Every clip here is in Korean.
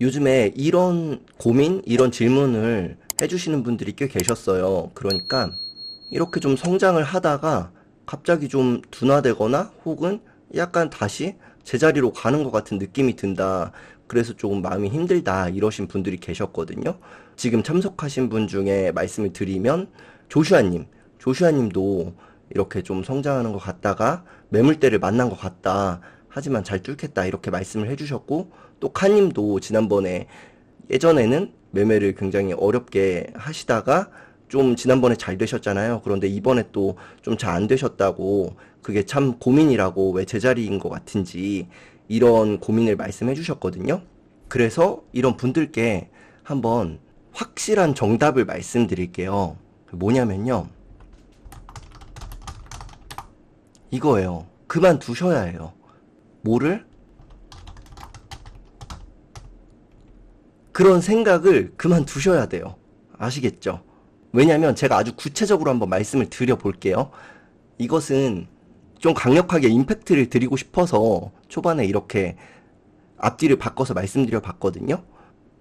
요즘에 이런 고민, 이런 질문을 해주시는 분들이 꽤 계셨어요. 그러니까 이렇게 좀 성장을 하다가 갑자기 좀 둔화되거나 혹은 약간 다시 제자리로 가는 것 같은 느낌이 든다. 그래서 조금 마음이 힘들다. 이러신 분들이 계셨거든요. 지금 참석하신 분 중에 말씀을 드리면 조슈아님, 조슈아님도 이렇게 좀 성장하는 것 같다가 매물대를 만난 것 같다. 하지만 잘 뚫겠다. 이렇게 말씀을 해주셨고 또 카님도 지난번에 예전에는 매매를 굉장히 어렵게 하시다가 좀 지난번에 잘 되셨잖아요. 그런데 이번에 또 좀 잘 안 되셨다고 그게 참 고민이라고 왜 제자리인 것 같은지 이런 고민을 말씀해 주셨거든요. 그래서 이런 분들께 한번 확실한 정답을 말씀드릴게요. 뭐냐면요. 이거예요. 그만두셔야 해요. 뭐를? 그런 생각을 그만두셔야 돼요. 아시겠죠? 왜냐면 제가 아주 구체적으로 한번 말씀을 드려볼게요. 이것은 좀 강력하게 임팩트를 드리고 싶어서 초반에 이렇게 앞뒤를 바꿔서 말씀드려 봤거든요.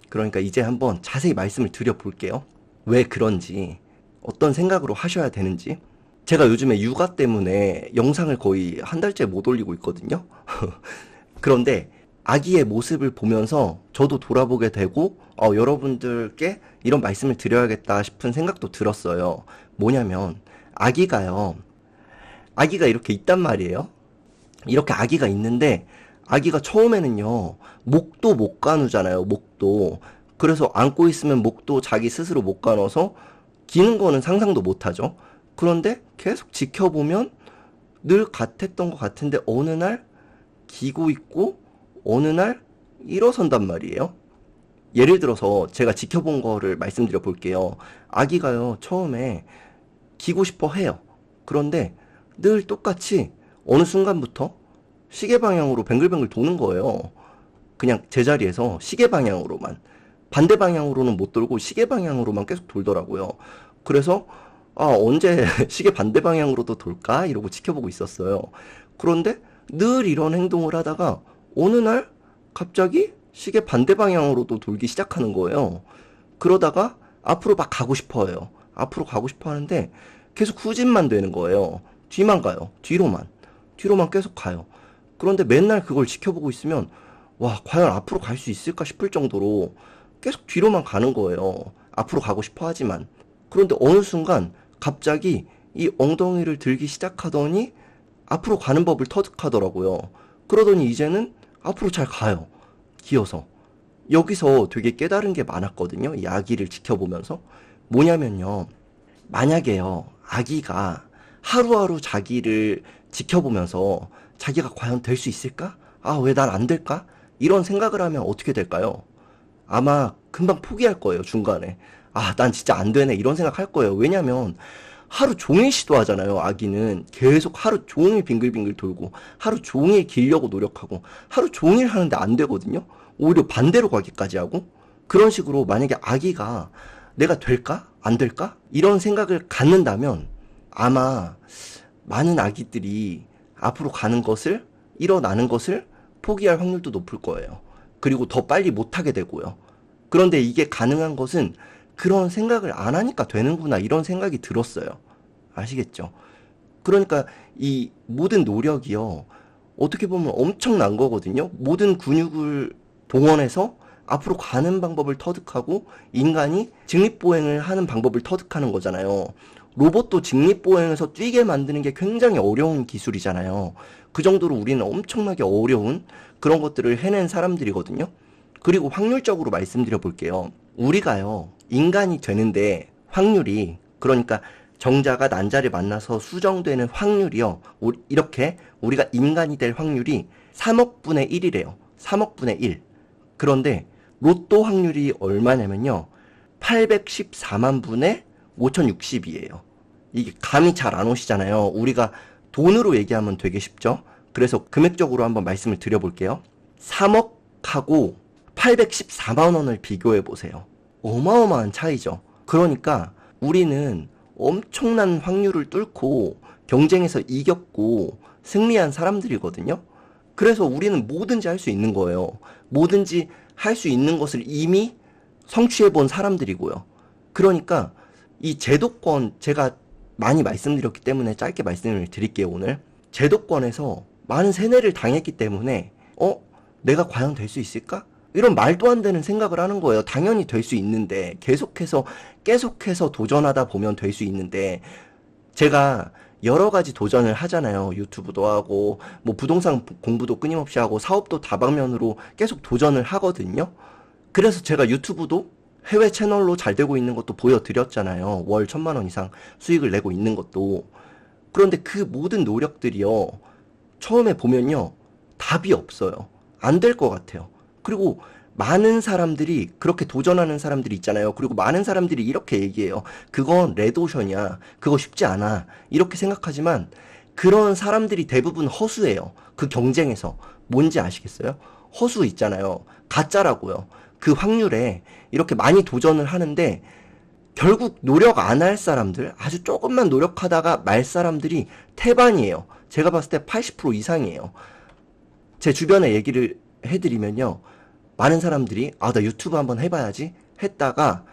그러니까 이제 한번 자세히 말씀을 드려볼게요. 왜 그런지, 어떤 생각으로 하셔야 되는지. 제가 요즘에 육아 때문에 영상을 거의 한 달째 못 올리고 있거든요. 그런데 아기의 모습을 보면서 저도 돌아보게 되고 여러분들께 이런 말씀을 드려야겠다 싶은 생각도 들었어요. 뭐냐면 아기가요. 아기가 이렇게 있단 말이에요. 이렇게 아기가 있는데 아기가 처음에는요. 목도 못 가누잖아요. 목도. 그래서 안고 있으면 목도 자기 스스로 못 가눠서 기는 거는 상상도 못 하죠. 그런데 계속 지켜보면 늘 같았던 것 같은데 어느 날 기고 있고 어느 날 일어선단 말이에요. 예를 들어서 제가 지켜본 거를 말씀드려 볼게요. 아기가요, 처음에 기고 싶어 해요. 그런데 늘 똑같이 어느 순간부터 시계 방향으로 뱅글뱅글 도는 거예요. 그냥 제자리에서 시계 방향으로만. 반대 방향으로는 못 돌고 시계 방향으로만 계속 돌더라고요. 그래서 언제 시계 반대 방향으로도 돌까? 이러고 지켜보고 있었어요. 그런데 늘 이런 행동을 하다가 어느 날 갑자기 시계 반대 방향으로도 돌기 시작하는 거예요. 그러다가 앞으로 막 가고 싶어 해요. 앞으로 가고 싶어 하는데 계속 후진만 되는 거예요. 뒤만 가요. 뒤로만. 뒤로만 계속 가요. 그런데 맨날 그걸 지켜보고 있으면 와, 과연 앞으로 갈 수 있을까 싶을 정도로 계속 뒤로만 가는 거예요. 앞으로 가고 싶어 하지만. 그런데 어느 순간 갑자기 이 엉덩이를 들기 시작하더니 앞으로 가는 법을 터득하더라고요. 그러더니 이제는 앞으로 잘 가요. 기어서. 여기서 되게 깨달은 게 많았거든요. 이 아기를 지켜보면서. 뭐냐면요. 만약에요. 아기가 하루하루 자기를 지켜보면서 자기가 과연 될 수 있을까? 왜 난 안 될까? 이런 생각을 하면 어떻게 될까요? 아마 금방 포기할 거예요, 중간에. 난 진짜 안 되네. 이런 생각 할 거예요. 왜냐면 하루 종일 시도하잖아요, 아기는. 계속 하루 종일 빙글빙글 돌고, 하루 종일 기려고 노력하고, 하루 종일 하는데 안 되거든요? 오히려 반대로 가기까지 하고, 그런 식으로 만약에 아기가 내가 될까? 안 될까? 이런 생각을 갖는다면 아마 많은 아기들이 앞으로 가는 것을, 일어나는 것을 포기할 확률도 높을 거예요. 그리고 더 빨리 못하게 되고요. 그런데 이게 가능한 것은 그런 생각을 안 하니까 되는구나 이런 생각이 들었어요. 아시겠죠? 그러니까 이 모든 노력이요. 어떻게 보면 엄청난 거거든요. 모든 근육을 동원해서 앞으로 가는 방법을 터득하고 인간이 직립보행을 하는 방법을 터득하는 거잖아요. 로봇도 직립보행에서 뛰게 만드는 게 굉장히 어려운 기술이잖아요. 그 정도로 우리는 엄청나게 어려운 그런 것들을 해낸 사람들이거든요. 그리고 확률적으로 말씀드려 볼게요. 우리가요, 인간이 되는데 확률이, 그러니까 정자가 난자를 만나서 수정되는 확률이요. 이렇게 우리가 인간이 될 확률이 3억 분의 1이래요. 3억 분의 1. 그런데 로또 확률이 얼마냐면요. 814만 분의 5060이에요. 이게 감이 잘 안 오시잖아요. 우리가 돈으로 얘기하면 되게 쉽죠. 그래서 금액적으로 한번 말씀을 드려볼게요. 3억하고 814만 원을 비교해 보세요. 어마어마한 차이죠. 그러니까 우리는 엄청난 확률을 뚫고 경쟁에서 이겼고 승리한 사람들이거든요. 그래서 우리는 뭐든지 할 수 있는 거예요. 뭐든지 할 수 있는 것을 이미 성취해 본 사람들이고요. 그러니까 이 제도권, 제가 많이 말씀드렸기 때문에 짧게 말씀을 드릴게요, 오늘. 제도권에서 많은 세뇌를 당했기 때문에 내가 과연 될 수 있을까? 이런 말도 안 되는 생각을 하는 거예요. 당연히 될 수 있는데, 계속해서 도전하다 보면 될 수 있는데, 제가 여러 가지 도전을 하잖아요. 유튜브도 하고, 뭐 부동산 공부도 끊임없이 하고, 사업도 다방면으로 계속 도전을 하거든요. 그래서 제가 유튜브도 해외 채널로 잘 되고 있는 것도 보여드렸잖아요. 월 1,000만 원 이상 수익을 내고 있는 것도. 그런데 그 모든 노력들이요, 처음에 보면요, 답이 없어요. 안 될 것 같아요. 그리고 많은 사람들이, 그렇게 도전하는 사람들이 있잖아요. 그리고 많은 사람들이 이렇게 얘기해요. 그건 레드오션이야. 그거 쉽지 않아. 이렇게 생각하지만 그런 사람들이 대부분 허수예요. 그 경쟁에서. 뭔지 아시겠어요? 허수 있잖아요. 가짜라고요. 그 확률에 이렇게 많이 도전을 하는데 결국 노력 안 할 사람들, 아주 조금만 노력하다가 말 사람들이 태반이에요. 제가 봤을 때 80% 이상이에요. 제 주변에 얘기를 해드리면요, 많은 사람들이 나 유튜브 한번 해봐야지 했다가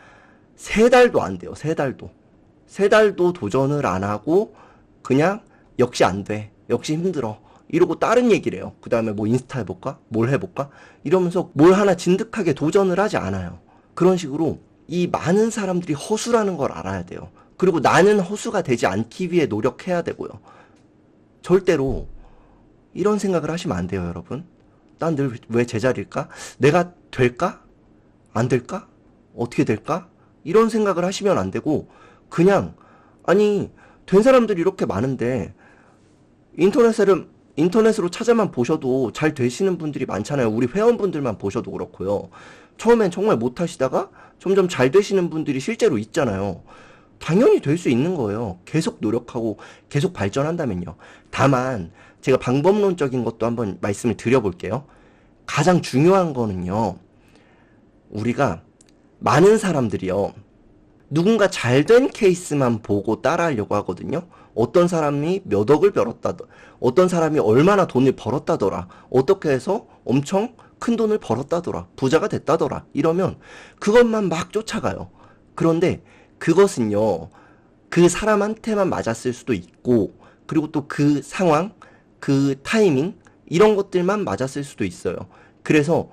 3달도 안 돼요. 3달도 도전을 안 하고 그냥 역시 안 돼, 역시 힘들어 이러고 다른 얘기를 해요. 그 다음에 뭐 인스타 해볼까? 뭘 해볼까? 이러면서 뭘 하나 진득하게 도전을 하지 않아요. 그런 식으로 이 많은 사람들이 허수라는 걸 알아야 돼요. 그리고 나는 허수가 되지 않기 위해 노력해야 되고요. 절대로 이런 생각을 하시면 안 돼요, 여러분. 난 늘 왜 제자리일까? 내가 될까? 안 될까? 어떻게 될까? 이런 생각을 하시면 안 되고, 그냥, 아니, 된 사람들이 이렇게 많은데, 인터넷으로 찾아만 보셔도 잘 되시는 분들이 많잖아요. 우리 회원분들만 보셔도 그렇고요. 처음엔 정말 못하시다가 점점 잘 되시는 분들이 실제로 있잖아요. 당연히 될 수 있는 거예요. 계속 노력하고 계속 발전한다면요. 다만 제가 방법론적인 것도 한번 말씀을 드려볼게요. 가장 중요한 거는요, 우리가 많은 사람들이요, 누군가 잘된 케이스만 보고 따라하려고 하거든요. 어떤 사람이 몇 억을 벌었다, 어떤 사람이 얼마나 돈을 벌었다더라, 어떻게 해서 엄청 큰 돈을 벌었다더라, 부자가 됐다더라, 이러면 그것만 막 쫓아가요. 그런데 그것은요, 그 사람한테만 맞았을 수도 있고, 그리고 또 그 상황, 그 타이밍, 이런 것들만 맞았을 수도 있어요. 그래서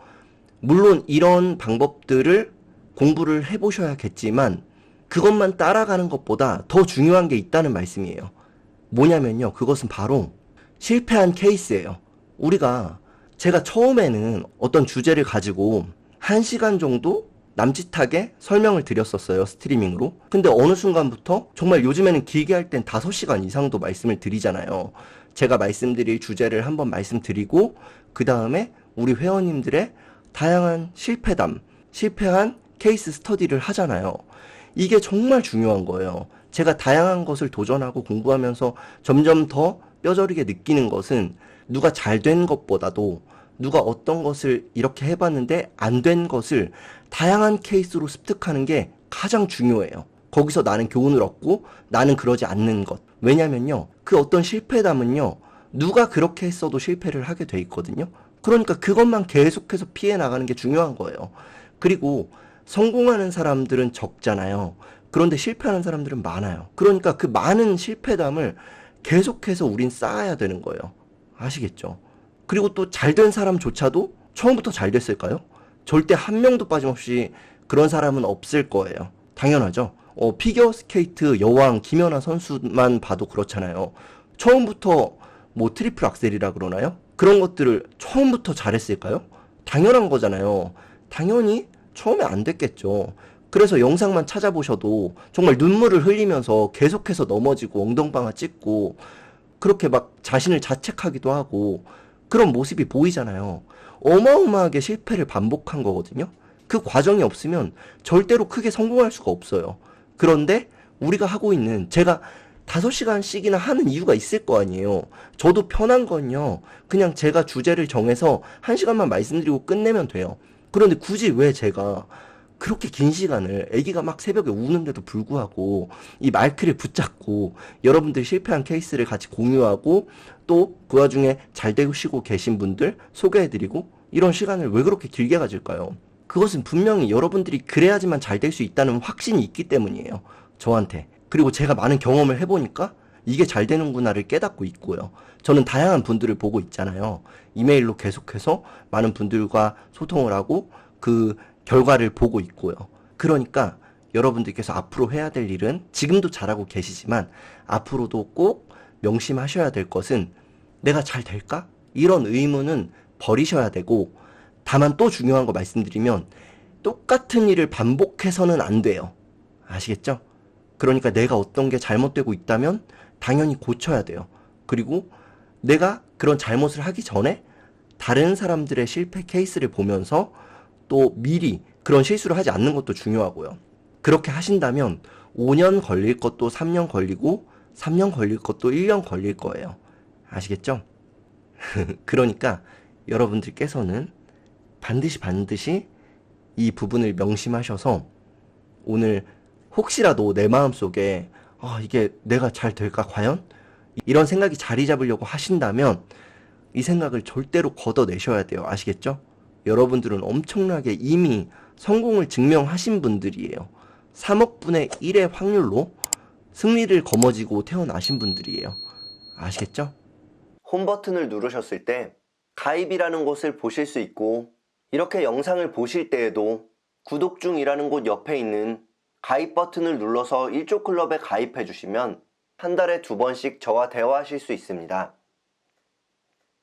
물론 이런 방법들을 공부를 해보셔야겠지만 그것만 따라가는 것보다 더 중요한 게 있다는 말씀이에요. 뭐냐면요, 그것은 바로 실패한 케이스예요. 제가 처음에는 어떤 주제를 가지고 1시간 정도 남짓하게 설명을 드렸었어요, 스트리밍으로. 근데 어느 순간부터 정말 요즘에는 길게 할 땐 5시간 이상도 말씀을 드리잖아요. 제가 말씀드릴 주제를 한번 말씀드리고 그 다음에 우리 회원님들의 다양한 실패한 케이스 스터디를 하잖아요. 이게 정말 중요한 거예요. 제가 다양한 것을 도전하고 공부하면서 점점 더 뼈저리게 느끼는 것은, 누가 잘 된 것보다도 누가 어떤 것을 이렇게 해봤는데 안 된 것을 다양한 케이스로 습득하는 게 가장 중요해요. 거기서 나는 교훈을 얻고 나는 그러지 않는 것. 왜냐면요, 그 어떤 실패담은요, 누가 그렇게 했어도 실패를 하게 돼 있거든요. 그러니까 그것만 계속해서 피해 나가는 게 중요한 거예요. 그리고 성공하는 사람들은 적잖아요. 그런데 실패하는 사람들은 많아요. 그러니까 그 많은 실패담을 계속해서 우린 쌓아야 되는 거예요. 아시겠죠? 그리고 또 잘된 사람조차도 처음부터 잘 됐을까요? 절대 한 명도 빠짐없이 그런 사람은 없을 거예요. 당연하죠. 피겨스케이트 여왕 김연아 선수만 봐도 그렇잖아요. 처음부터 뭐 트리플 악셀이라 그러나요? 그런 것들을 처음부터 잘했을까요? 당연한 거잖아요. 당연히 처음에 안 됐겠죠. 그래서 영상만 찾아보셔도 정말 눈물을 흘리면서 계속해서 넘어지고 엉덩방아 찍고 그렇게 막 자신을 자책하기도 하고 그런 모습이 보이잖아요. 어마어마하게 실패를 반복한 거거든요. 그 과정이 없으면 절대로 크게 성공할 수가 없어요. 그런데 우리가 하고 있는, 제가 5시간씩이나 하는 이유가 있을 거 아니에요. 저도 편한 건요, 그냥 제가 주제를 정해서 1시간만 말씀드리고 끝내면 돼요. 그런데 굳이 왜 제가 그렇게 긴 시간을, 아기가 막 새벽에 우는데도 불구하고 이 마이크를 붙잡고 여러분들 실패한 케이스를 같이 공유하고 또 그 와중에 잘 되시고 계신 분들 소개해드리고 이런 시간을 왜 그렇게 길게 가질까요? 그것은 분명히 여러분들이 그래야지만 잘 될 수 있다는 확신이 있기 때문이에요. 저한테. 그리고 제가 많은 경험을 해보니까 이게 잘 되는구나를 깨닫고 있고요. 저는 다양한 분들을 보고 있잖아요. 이메일로 계속해서 많은 분들과 소통을 하고 그 결과를 보고 있고요. 그러니까 여러분들께서 앞으로 해야 될 일은 지금도 잘하고 계시지만 앞으로도 꼭 명심하셔야 될 것은 내가 잘 될까? 이런 의문은 버리셔야 되고, 다만 또 중요한 거 말씀드리면 똑같은 일을 반복해서는 안 돼요. 아시겠죠? 그러니까 내가 어떤 게 잘못되고 있다면 당연히 고쳐야 돼요. 그리고 내가 그런 잘못을 하기 전에 다른 사람들의 실패 케이스를 보면서 또 미리 그런 실수를 하지 않는 것도 중요하고요. 그렇게 하신다면 5년 걸릴 것도 3년 걸리고 3년 걸릴 것도 1년 걸릴 거예요. 아시겠죠? 그러니까 여러분들께서는 반드시 이 부분을 명심하셔서 오늘 혹시라도 내 마음속에 이게 내가 잘 될까 과연? 이런 생각이 자리 잡으려고 하신다면 이 생각을 절대로 걷어내셔야 돼요. 아시겠죠? 여러분들은 엄청나게 이미 성공을 증명하신 분들이에요. 3억 분의 1의 확률로 승리를 거머쥐고 태어나신 분들이에요. 아시겠죠? 홈 버튼을 누르셨을 때 가입이라는 곳을 보실 수 있고, 이렇게 영상을 보실 때에도 구독 중이라는 곳 옆에 있는 가입 버튼을 눌러서 1조 클럽에 가입해 주시면 한 달에 2번씩 저와 대화하실 수 있습니다.